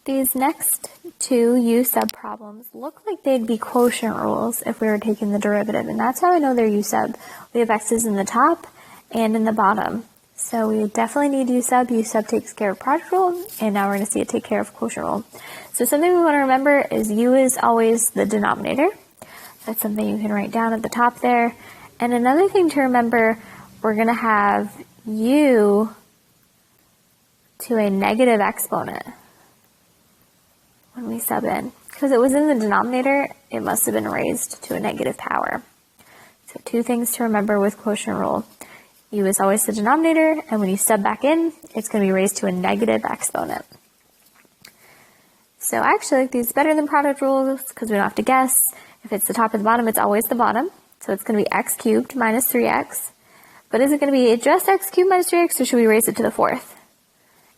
These next two U-sub problems look like they'd be quotient rules if we were taking the derivative, and that's how I know they're U-sub. We have x's in the top and in the bottom. So we definitely need U-sub. U-sub takes care of product rule, and now we're going to see it take care of quotient rule. So something we want to remember is U is always the denominator. That's something you can write down at the top there. And another thing to remember, we're going to have U to a negative exponent when we sub in. Because it was in the denominator, it must have been raised to a negative power. So two things to remember with quotient rule. U is always the denominator, and when you sub back in, it's going to be raised to a negative exponent. So I actually like these better than product rules because we don't have to guess. If it's the top or the bottom, it's always the bottom. So it's going to be x cubed minus 3x. But is it going to be just x cubed minus 3x, or should we raise it to the fourth?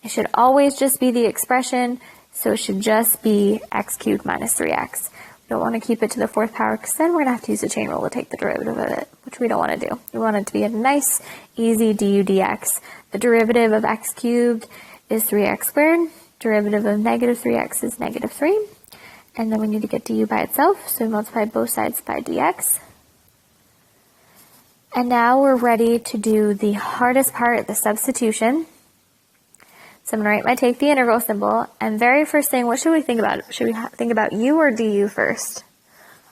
It should always just be the expression, so it should just be x cubed minus 3x. We don't want to keep it to the fourth power because then we're going to have to use the chain rule to take the derivative of it, which we don't want to do. We want it to be a nice, easy du dx. The derivative of x cubed is 3x squared. Derivative of negative 3x is negative 3. And then we need to get du by itself, so we multiply both sides by dx. And now we're ready to do the hardest part, the substitution. So I'm going to take the integral symbol, and very first thing, what should we think about? Should we think about u or du first?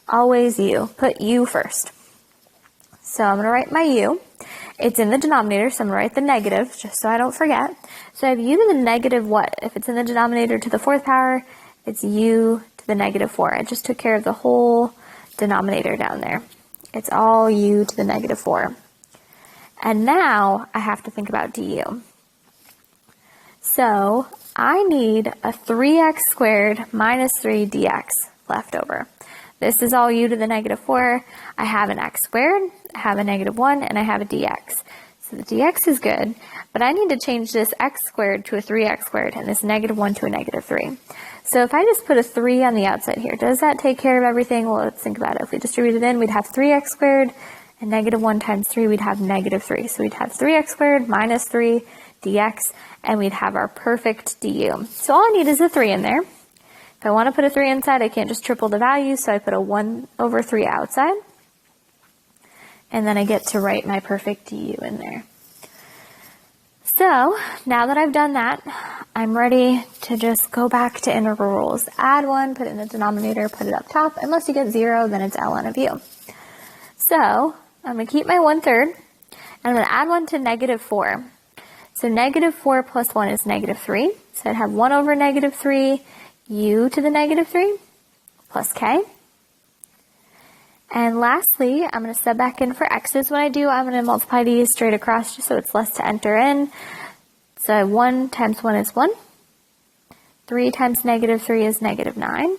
Always u. Put u first. So I'm going to write my u. It's in the denominator, so I'm going to write the negative, just so I don't forget. So I have u to the negative what? If it's in the denominator to the fourth power, it's u to the negative 4. I just took care of the whole denominator down there. It's all u to the negative 4. And now I have to think about du. So I need a 3x squared minus 3 dx left over. This is all u to the negative 4. I have an x squared, I have a negative 1, and I have a dx. So the dx is good, but I need to change this x squared to a 3x squared and this negative 1 to a negative 3. So if I just put a 3 on the outside here, does that take care of everything? Well, let's think about it. If we distribute it in, we'd have 3x squared, and negative 1 times 3, we'd have negative 3. So we'd have 3x squared minus 3 dx, and we'd have our perfect du. So all I need is a 3 in there. If I want to put a 3 inside, I can't just triple the value, so I put a 1 over 3 outside. And then I get to write my perfect du in there. So now that I've done that, I'm ready to just go back to integral rules. Add 1, put it in the denominator, put it up top. Unless you get 0, then it's ln of u. So I'm going to keep my 1/3, and I'm going to add 1 to negative 4. So negative 4 plus 1 is negative 3. So I'd have 1 over negative 3, u to the negative 3, plus k. And lastly, I'm going to sub back in for x's. When I do, I'm going to multiply these straight across just so it's less to enter in. So 1 times 1 is 1. 3 times negative 3 is negative 9.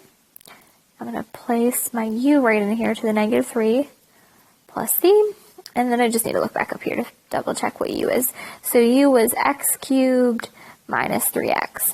I'm going to place my u right in here to the negative 3 plus c. And then I just need to look back up here to double check what u is. So u was x cubed minus 3x.